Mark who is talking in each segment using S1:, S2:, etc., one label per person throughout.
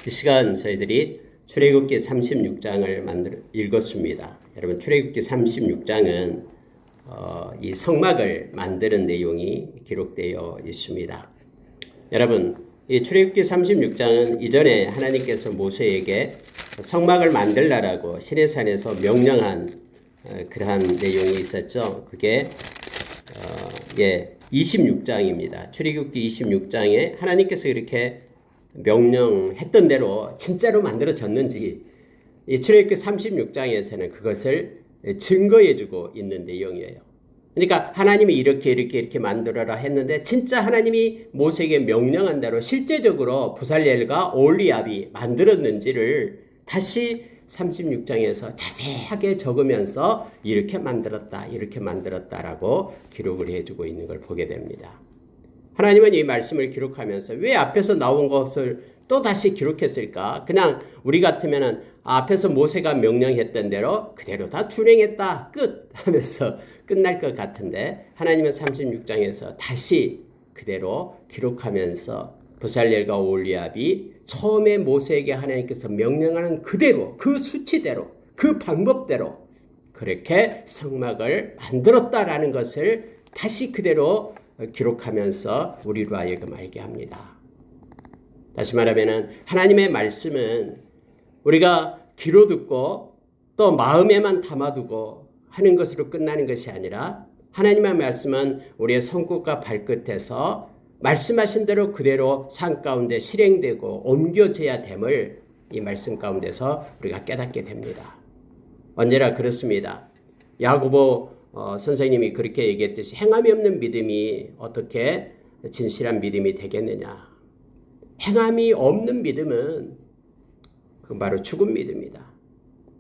S1: 이 시간 저희들이 출애굽기 36장을 읽었습니다. 여러분 출애굽기 36장은 이 성막을 만드는 내용이 기록되어 있습니다. 여러분 이 출애굽기 36장은 이전에 하나님께서 모세에게 성막을 만들라라고 시내산에서 명령한 그러한 내용이 있었죠. 그게 26장입니다. 출애굽기 26장에 하나님께서 이렇게 명령했던 대로 진짜로 만들어졌는지 이 출애굽기 36장에서는 그것을 증거해주고 있는 내용이에요. 그러니까 하나님이 이렇게 만들어라 했는데 진짜 하나님이 모세에게 명령한 대로 실제적으로 부살렐과 오홀리압이 만들었는지를 다시 36장에서 자세하게 적으면서 이렇게 만들었다라고 기록을 해주고 있는 걸 보게 됩니다. 하나님은 이 말씀을 기록하면서 왜 앞에서 나온 것을 또 다시 기록했을까? 그냥 우리 같으면은 앞에서 모세가 명령했던 대로 그대로 다 준행했다 끝 하면서 끝날 것 같은데 하나님은 36장에서 다시 그대로 기록하면서 부살렐과 오홀리압이 처음에 모세에게 하나님께서 명령하는 그대로 그 수치대로 그 방법대로 그렇게 성막을 만들었다라는 것을 다시 그대로 기록하면서 우리로 하여금 알게 합니다. 다시 말하면 하나님의 말씀은 우리가 귀로 듣고 또 마음에만 담아두고 하는 것으로 끝나는 것이 아니라 하나님의 말씀은 우리의 손끝과 발끝에서 말씀하신 대로 그대로 삶 가운데 실행되고 옮겨져야 됨을 이 말씀 가운데서 우리가 깨닫게 됩니다. 언제나 그렇습니다. 야고보 선생님이 그렇게 얘기했듯이 행함이 없는 믿음이 어떻게 진실한 믿음이 되겠느냐. 행함이 없는 믿음은 그 바로 죽은 믿음이다.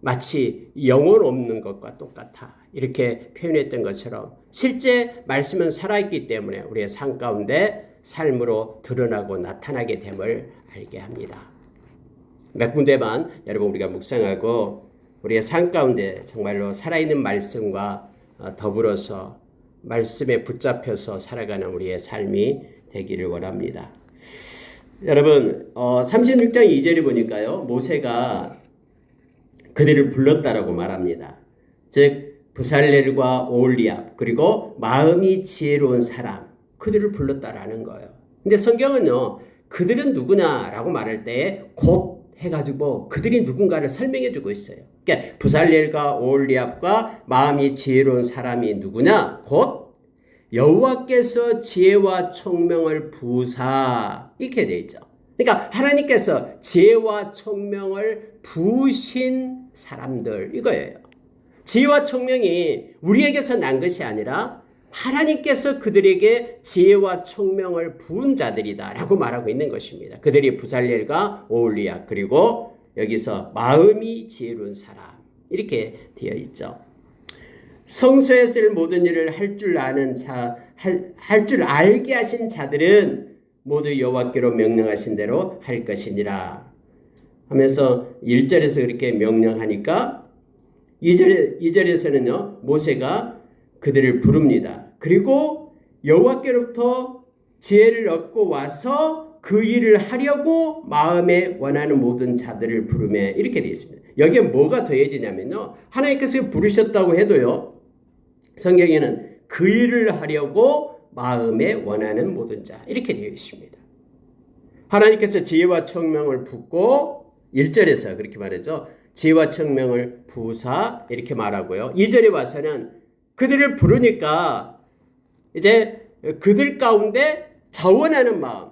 S1: 마치 영혼 없는 것과 똑같아. 이렇게 표현했던 것처럼 실제 말씀은 살아있기 때문에 우리의 삶 가운데 삶으로 드러나고 나타나게 됨을 알게 합니다. 몇 군데만 여러분 우리가 묵상하고 우리의 삶 가운데 정말로 살아있는 말씀과 더불어서 말씀에 붙잡혀서 살아가는 우리의 삶이 되기를 원합니다. 여러분 36장 2절에 보니까요. 모세가 그들을 불렀다라고 말합니다. 즉 부살렐과 오홀리압 그리고 마음이 지혜로운 사람 그들을 불렀다라는 거예요. 근데 성경은요. 그들은 누구냐라고 말할 때 곧 해가지고 그들이 누군가를 설명해 주고 있어요. 그러니까 부살렐과 오홀리압과 마음이 지혜로운 사람이 누구냐? 곧 여호와께서 지혜와 총명을 부으사 이렇게 되어 있죠. 그러니까 하나님께서 지혜와 총명을 부으신 사람들 이거예요. 지혜와 총명이 우리에게서 난 것이 아니라 하나님께서 그들에게 지혜와 총명을 부은 자들이다라고 말하고 있는 것입니다. 그들이 부살렐과 오홀리압 그리고 여기서 마음이 지혜로운 사람 이렇게 되어 있죠. 성소에 쓸 모든 일을 할 줄 아는 자, 할 줄 알게 하신 자들은 모두 여호와께로 명령하신 대로 할 것이니라 하면서 1절에서 그렇게 명령하니까 2절에서는요 모세가 그들을 부릅니다. 그리고 여호와께로부터 지혜를 얻고 와서 그 일을 하려고 마음에 원하는 모든 자들을 부르매 이렇게 되어 있습니다. 여기에 뭐가 더해지냐면요. 하나님께서 부르셨다고 해도요. 성경에는 그 일을 하려고 마음에 원하는 모든 자 이렇게 되어 있습니다. 하나님께서 지혜와 총명을 붓고 1절에서 그렇게 말하죠. 지혜와 총명을 부으사 이렇게 말하고요. 2절에 와서는 그들을 부르니까 이제 그들 가운데 자원하는 마음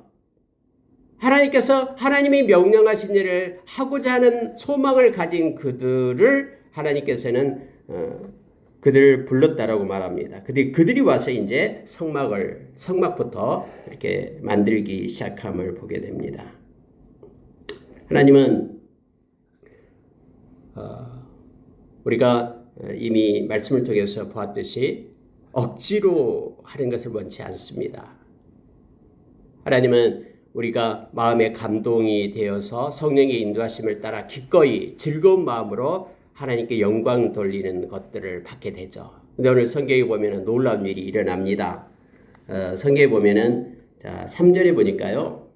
S1: 하나님께서 하나님이 명령하신 일을 하고자 하는 소망을 가진 그들을 하나님께서는 그들을 불렀다라고 말합니다. 그들이 와서 이제 성막부터 이렇게 만들기 시작함을 보게 됩니다. 하나님은 우리가 이미 말씀을 통해서 보았듯이 억지로 하는 것을 원치 않습니다. 하나님은 우리가 마음의 감동이 되어서 성령의 인도하심을 따라 기꺼이 즐거운 마음으로 하나님께 영광 돌리는 것들을 받게 되죠. 근데 오늘 성경에 보면 놀라운 일이 일어납니다. 성경에 보면은 3절에 보니까요.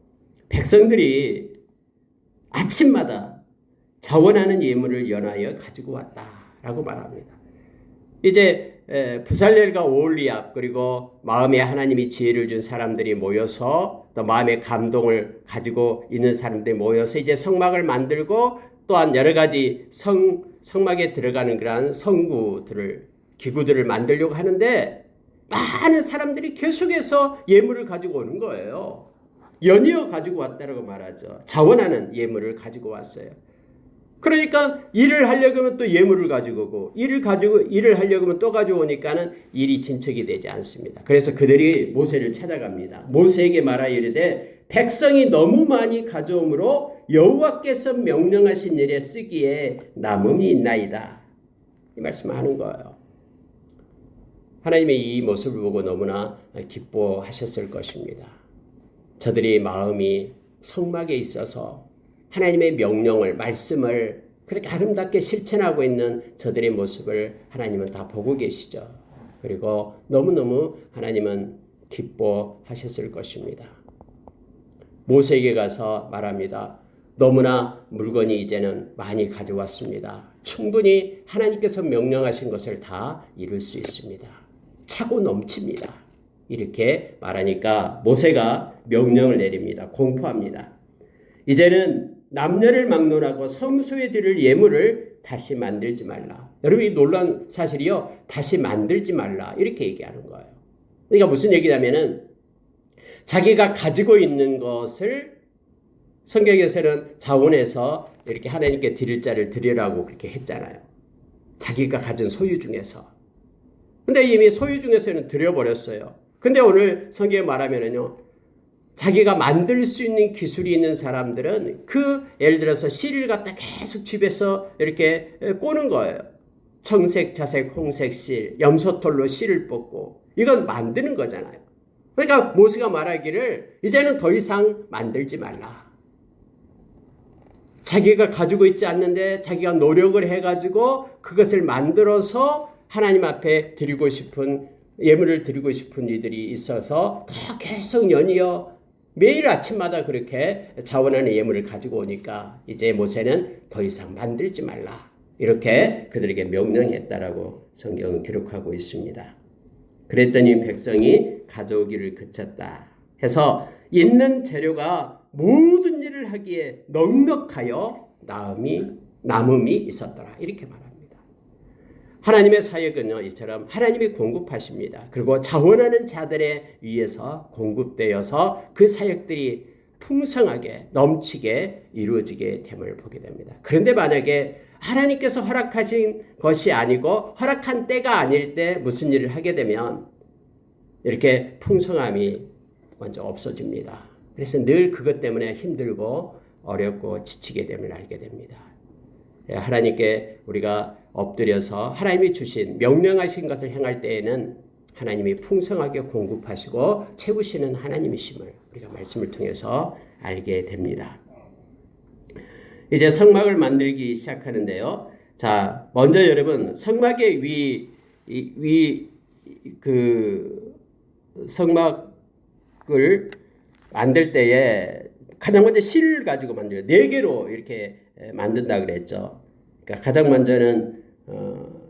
S1: 백성들이 아침마다 자원하는 예물을 연하여 가지고 왔다라고 말합니다. 이제 부살렐과 오홀리압 그리고 마음에 하나님이 지혜를 준 사람들이 모여서 또 마음의 감동을 가지고 있는 사람들이 모여서 이제 성막을 만들고 또한 여러 가지 성막에 들어가는 그러한 성구들을 기구들을 만들려고 하는데 많은 사람들이 계속해서 예물을 가지고 오는 거예요. 연이어 가지고 왔다라고 말하죠. 자원하는 예물을 가지고 왔어요. 그러니까 일을 하려고 하면 또 예물을 가지고 오고 일을 하려고 하면 또 가져오니까는 일이 진척이 되지 않습니다. 그래서 그들이 모세를 찾아갑니다. 모세에게 말하여 이르되 백성이 너무 많이 가져오므로 여호와께서 명령하신 일에 쓰기에 남음이 있나이다. 이 말씀을 하는 거예요. 하나님의 이 모습을 보고 너무나 기뻐하셨을 것입니다. 저들이 마음이 성막에 있어서 하나님의 명령을 말씀을 그렇게 아름답게 실천하고 있는 저들의 모습을 하나님은 다 보고 계시죠. 그리고 너무너무 하나님은 기뻐하셨을 것입니다. 모세에게 가서 말합니다. 너무나 물건이 이제는 많이 가져왔습니다. 충분히 하나님께서 명령하신 것을 다 이룰 수 있습니다. 차고 넘칩니다. 이렇게 말하니까 모세가 명령을 내립니다. 공포합니다. 이제는 남녀를 막론하고 성소에 드릴 예물을 다시 만들지 말라. 여러분 이 놀라운 사실이요. 다시 만들지 말라. 이렇게 얘기하는 거예요. 그러니까 무슨 얘기냐면은 자기가 가지고 있는 것을 성경에서는 자원해서 이렇게 하나님께 드릴 자를 드리라고 그렇게 했잖아요. 자기가 가진 소유 중에서. 근데 이미 소유 중에서는 드려버렸어요. 근데 오늘 성경에 말하면은요. 자기가 만들 수 있는 기술이 있는 사람들은 예를 들어서 실을 갖다 계속 집에서 이렇게 꼬는 거예요. 청색, 자색, 홍색 실, 염소털로 실을 뽑고 이건 만드는 거잖아요. 그러니까 모세가 말하기를 이제는 더 이상 만들지 말라. 자기가 가지고 있지 않는데 자기가 노력을 해가지고 그것을 만들어서 하나님 앞에 드리고 싶은 예물을 드리고 싶은 이들이 있어서 더 계속 연이어 매일 아침마다 그렇게 자원하는 예물을 가지고 오니까 이제 모세는 더 이상 만들지 말라. 이렇게 그들에게 명령했다라고 성경은 기록하고 있습니다. 그랬더니 백성이 가져오기를 그쳤다 해서 있는 재료가 모든 일을 하기에 넉넉하여 남음이 있었더라. 이렇게 말합니다. 하나님의 사역은요, 이처럼 하나님이 공급하십니다. 그리고 자원하는 자들에 의해서 공급되어서 그 사역들이 풍성하게 넘치게 이루어지게 됨을 보게 됩니다. 그런데 만약에 하나님께서 허락하신 것이 아니고 허락한 때가 아닐 때 무슨 일을 하게 되면 이렇게 풍성함이 먼저 없어집니다. 그래서 늘 그것 때문에 힘들고 어렵고 지치게 됨을 알게 됩니다. 하나님께 우리가 엎드려서 하나님이 주신 명령하신 것을 행할 때에는 하나님이 풍성하게 공급하시고 채우시는 하나님이심을 우리가 말씀을 통해서 알게 됩니다. 이제 성막을 만들기 시작하는데요. 자, 먼저 여러분 성막의 성막을 만들 때에 가장 먼저 실을 가지고 만들어요. 4개로 이렇게 만든다 그랬죠. 그러니까 가장 먼저는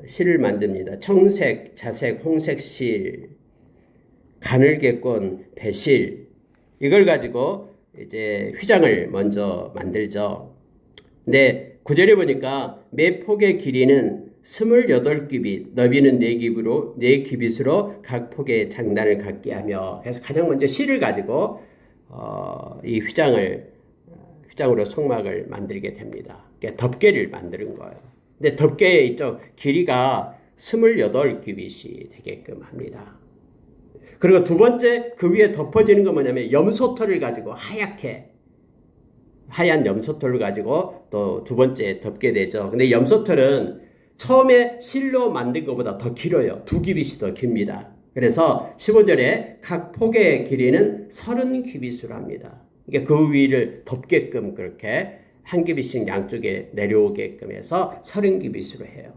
S1: 실을 만듭니다. 청색, 자색, 홍색 실, 가늘게꼰 배실 이걸 가지고 이제 휘장을 먼저 만들죠. 근데 9절에 보니까 매 폭의 길이는 28규빗, 너비는 4규빗으로 각 폭의 장단을 갖게 하며 그래서 가장 먼저 실을 가지고 이 휘장으로 성막을 만들게 됩니다. 그러니까 덮개를 만드는 거예요. 근데 덮개의 이쪽 길이가 28규빗이 되게끔 합니다. 그리고 두 번째 그 위에 덮어지는 건 뭐냐면 염소털을 가지고 하얀 염소털을 가지고 또 두 번째 덮게 되죠. 근데 염소털은 처음에 실로 만든 것보다 더 길어요. 2규빗이 더 깁니다. 그래서 15절에 각 폭의 길이는 30규빗으로 합니다. 그러니까 그 위를 덮게끔 그렇게 한 규빗씩 양쪽에 내려오게끔 해서 30규빗으로 해요.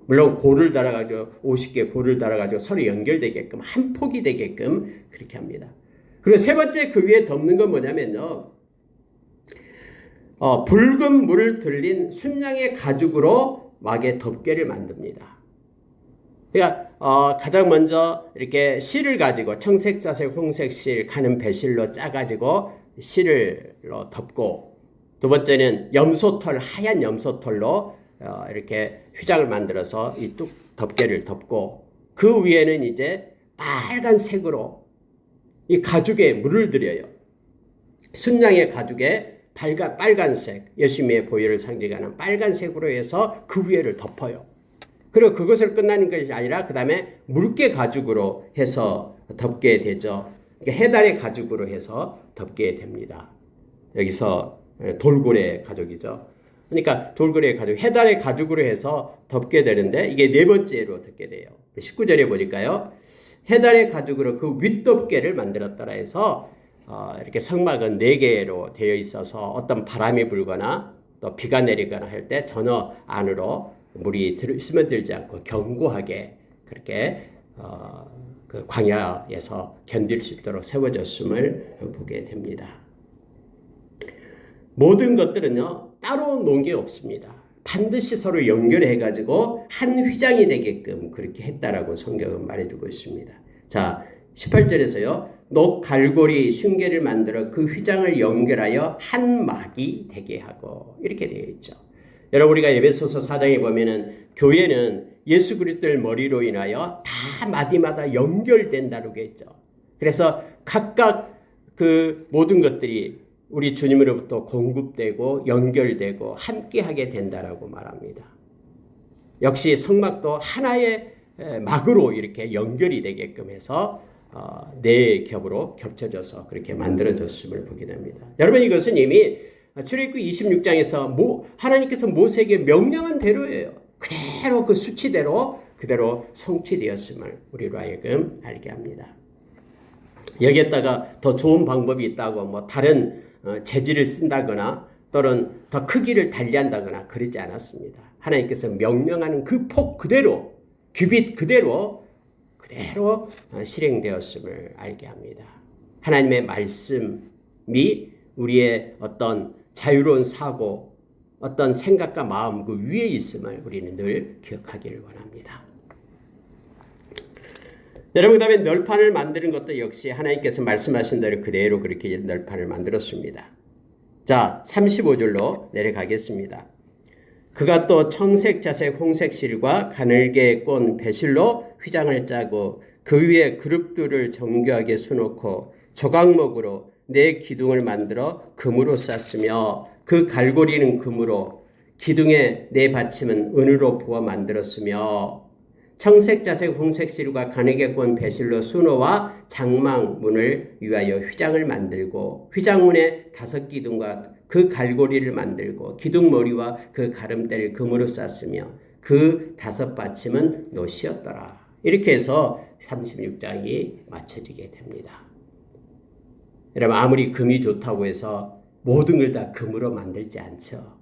S1: 물론 고를 달아가지고 50개 고를 달아가지고 서로 연결되게끔 한 폭이 되게끔 그렇게 합니다. 그리고 세 번째 그 위에 덮는 건 뭐냐면요. 붉은 물을 들린 순양의 가죽으로 막의 덮개를 만듭니다. 그러니까 가장 먼저 이렇게 실을 가지고 청색, 자색, 홍색 실, 가는 배실로 짜가지고 실을 덮고, 두 번째는 염소털, 하얀 염소털로 이렇게 휘장을 만들어서 이 뚝 덮개를 덮고, 그 위에는 이제 빨간색으로 이 가죽에 물을 들여요. 순양의 가죽에 빨간색, 예수님의 보혈을 상징하는 빨간색으로 해서 그 위에를 덮어요. 그리고 그것을 끝나는 것이 아니라 그 다음에 물개 가죽으로 해서 덮게 되죠. 해달의 가죽으로 해서 덮게 됩니다. 여기서 돌고래 가죽이죠. 그러니까 돌고래 가죽, 해달의 가죽으로 해서 덮게 되는데 이게 네 번째로 덮게 돼요. 19절에 보니까요. 해달의 가죽으로 그 윗덮개를 만들었더라 해서 이렇게 성막은 4개로 되어 있어서 어떤 바람이 불거나 또 비가 내리거나 할 때 전혀 안으로 물이 스며들지 않고 견고하게 그렇게 그 광야에서 견딜 수 있도록 세워졌음을 보게 됩니다. 모든 것들은요 따로 놓은 게 없습니다. 반드시 서로 연결해가지고 한 휘장이 되게끔 그렇게 했다라고 성경은 말해주고 있습니다. 자, 18절에서요. 녹갈고리 슌개를 만들어 그 휘장을 연결하여 한 막이 되게 하고 이렇게 되어 있죠. 여러분 우리가 에베소서 4장에 보면은 교회는 예수 그리스도의 머리로 인하여 다 마디마다 연결된다고 했죠. 그래서 각각 그 모든 것들이 우리 주님으로부터 공급되고 연결되고 함께하게 된다라고 말합니다. 역시 성막도 하나의 막으로 이렇게 연결이 되게끔 해서 네 겹으로 겹쳐져서 그렇게 만들어졌음을 보게 됩니다. 여러분 이것은 이미 출애굽기 26장에서 하나님께서 모세에게 명령한 대로예요. 그대로 그 수치대로 그대로 성취되었음을 우리로 하여금 알게 합니다. 여기에다가 더 좋은 방법이 있다고 뭐 다른 재질을 쓴다거나 또는 더 크기를 달리한다거나 그러지 않았습니다. 하나님께서 명령하는 그 폭 그대로 규빗 그대로 실행되었음을 알게 합니다. 하나님의 말씀이 우리의 어떤 자유로운 사고, 어떤 생각과 마음 그 위에 있음을 우리는 늘 기억하기를 원합니다. 여러분 그다음에 널판을 만드는 것도 역시 하나님께서 말씀하신 대로 그대로 그렇게 널판을 만들었습니다. 자, 35절로 내려가겠습니다. 그가 또 청색, 자색, 홍색 실과 가늘게 꼰 배실로 휘장을 짜고 그 위에 그룹들을 정교하게 수놓고 조각목으로 네 기둥을 만들어 금으로 쌌으며 그 갈고리는 금으로 기둥의 네 받침은 은으로 부어 만들었으며 청색, 자색, 홍색 실과 가늘게 꼰 배실로 수노와 장막문을 위하여 휘장을 만들고 휘장문에 5기둥과 그 갈고리를 만들고 기둥머리와 그 가름대를 금으로 쌌으며 그 5 받침은 노시였더라. 이렇게 해서 36장이 마쳐지게 됩니다. 여러분 아무리 금이 좋다고 해서 모든 걸 다 금으로 만들지 않죠.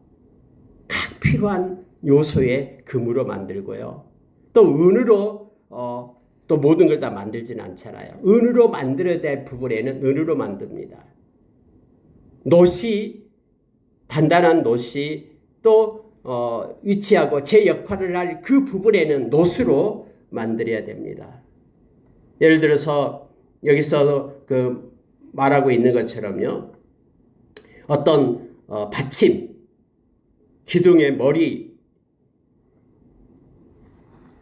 S1: 각 필요한 요소에 금으로 만들고요. 또 은으로 또 모든 걸 다 만들지는 않잖아요. 은으로 만들어야 될 부분에는 은으로 만듭니다. 노시, 단단한 노시 또 위치하고 제 역할을 할 그 부분에는 노수로 만들어야 됩니다. 예를 들어서 여기서 그 말하고 있는 것처럼요. 어떤 받침, 기둥의 머리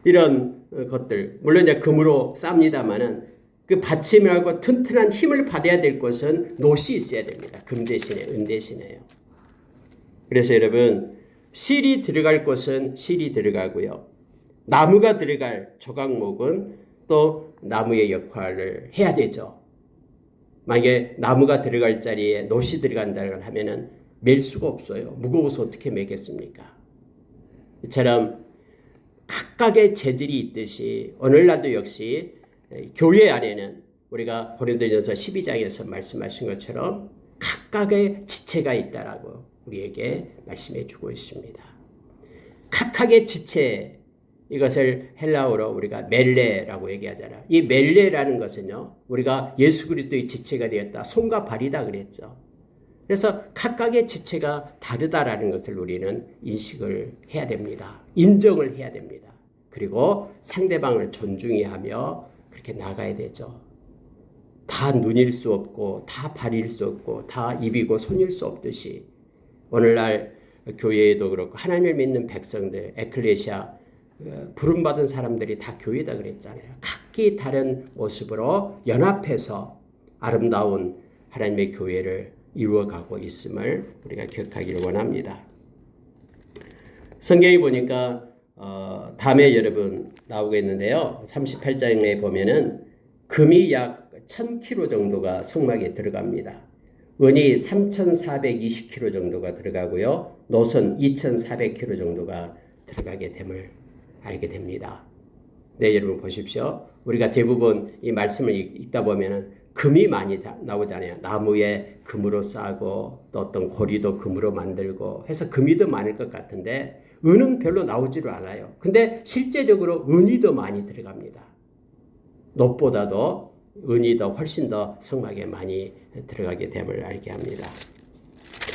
S1: 이런 것들 물론 이제 금으로 쌉니다만은 그 받침하고 튼튼한 힘을 받아야 될 것은 노시 있어야 됩니다. 금 대신에 은 대신에요. 그래서 여러분 실이 들어갈 곳은 실이 들어가고요. 나무가 들어갈 조각목은 또 나무의 역할을 해야 되죠. 만약에 나무가 들어갈 자리에 노시 들어간다고 하면은 맬 수가 없어요. 무거워서 어떻게 매겠습니까? 이처럼 각각의 재질이 있듯이 오늘날도 역시 교회 안에는 우리가 고린도전서 12장에서 말씀하신 것처럼 각각의 지체가 있다라고 우리에게 말씀해 주고 있습니다. 각각의 지체 이것을 헬라어로 우리가 멜레라고 얘기하잖아요. 이 멜레라는 것은요. 우리가 예수 그리스도의 지체가 되었다. 손과 발이다 그랬죠. 그래서 각각의 지체가 다르다라는 것을 우리는 인식을 해야 됩니다. 인정을 해야 됩니다. 그리고 상대방을 존중히 하며 그렇게 나가야 되죠. 다 눈일 수 없고 다 발일 수 없고 다 입이고 손일 수 없듯이 오늘날 교회에도 그렇고 하나님을 믿는 백성들, 에클레시아 부름받은 사람들이 다 교회다 그랬잖아요. 각기 다른 모습으로 연합해서 아름다운 하나님의 교회를 이루어가고 있음을 우리가 기억하기를 원합니다. 성경에 보니까 다음에 여러분 나오겠는데요. 38장에 보면은 금이 약 1000kg 정도가 성막에 들어갑니다. 은이 3420kg 정도가 들어가고요. 노선 2400kg 정도가 들어가게 됨을 알게 됩니다. 네, 여러분 보십시오. 우리가 대부분 이 말씀을 읽다 보면은 금이 많이 나오잖아요. 나무에 금으로 싸고 또 어떤 고리도 금으로 만들고 해서 금이 더 많을 것 같은데 은은 별로 나오지도 않아요. 근데 실제적으로 은이 더 많이 들어갑니다. 놋보다도 은이 더 훨씬 더 성막에 많이 들어가게 됨을 알게 합니다.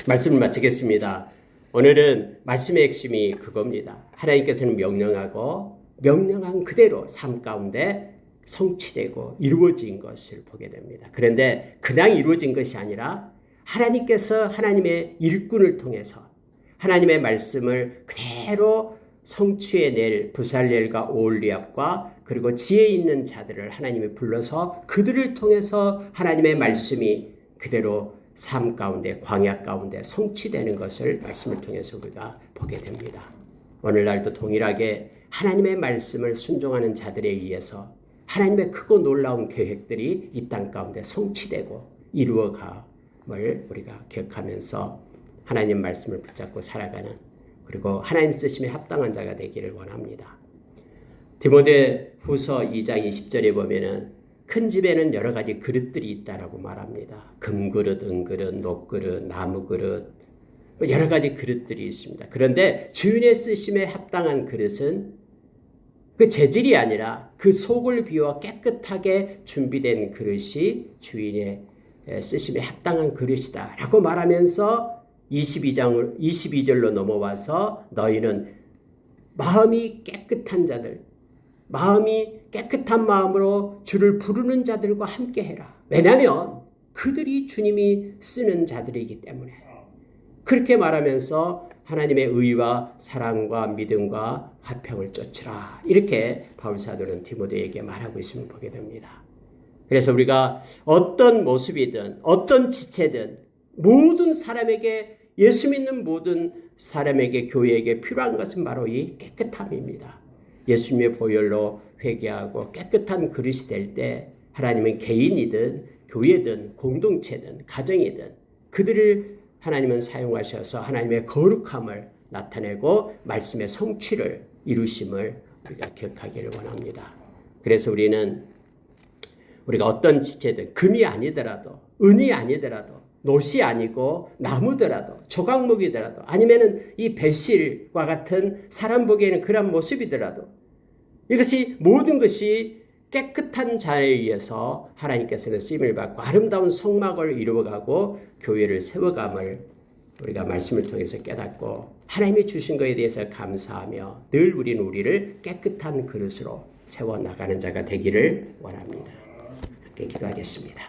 S1: 말씀을 마치겠습니다. 오늘은 말씀의 핵심이 그겁니다. 하나님께서는 명령하고 명령한 그대로 삶 가운데 성취되고 이루어진 것을 보게 됩니다. 그런데 그냥 이루어진 것이 아니라 하나님께서 하나님의 일꾼을 통해서 하나님의 말씀을 그대로 성취해낼 부살렐과 오홀리압과 그리고 지혜 있는 자들을 하나님이 불러서 그들을 통해서 하나님의 말씀이 그대로 삶 가운데 광야 가운데 성취되는 것을 말씀을 통해서 우리가 보게 됩니다. 오늘날도 동일하게 하나님의 말씀을 순종하는 자들에 의해서 하나님의 크고 놀라운 계획들이 이 땅 가운데 성취되고 이루어감을 우리가 기억하면서 하나님 말씀을 붙잡고 살아가는 그리고 하나님 쓰심에 합당한 자가 되기를 원합니다. 디모데 후서 2장 20절에 보면은 큰 집에는 여러 가지 그릇들이 있다라고 말합니다. 금그릇, 은그릇, 녹그릇, 나무그릇 여러 가지 그릇들이 있습니다. 그런데 주인의 쓰심에 합당한 그릇은 그 재질이 아니라 그 속을 비워 깨끗하게 준비된 그릇이 주인의 쓰심에 합당한 그릇이다 라고 말하면서 22절로 넘어와서 너희는 마음이 깨끗한 자들, 마음이 깨끗한 마음으로 주를 부르는 자들과 함께 해라. 왜냐하면 그들이 주님이 쓰는 자들이기 때문에 그렇게 말하면서 하나님의 의와 사랑과 믿음과 화평을 쫓으라. 이렇게 바울사도는 디모데에게 말하고 있음을 보게 됩니다. 그래서 우리가 어떤 모습이든 어떤 지체든 모든 사람에게 예수 믿는 모든 사람에게 교회에게 필요한 것은 바로 이 깨끗함입니다. 예수님의 보혈로 회개하고 깨끗한 그릇이 될 때 하나님은 개인이든 교회든 공동체든 가정이든 그들을 하나님은 사용하셔서 하나님의 거룩함을 나타내고 말씀의 성취를 이루심을 우리가 기억하기를 원합니다. 그래서 우리가 어떤 지체든 금이 아니더라도 은이 아니더라도 놋이 아니고 나무더라도 조각목이더라도 아니면은 이 배실과 같은 사람 보기에는 그런 모습이더라도 이것이 모든 것이 깨끗한 자에 의해서 하나님께서는 쓰임을 받고 아름다운 성막을 이루어가고 교회를 세워감을 우리가 말씀을 통해서 깨닫고 하나님이 주신 것에 대해서 감사하며 늘 우리를 깨끗한 그릇으로 세워나가는 자가 되기를 원합니다. 함께 기도하겠습니다.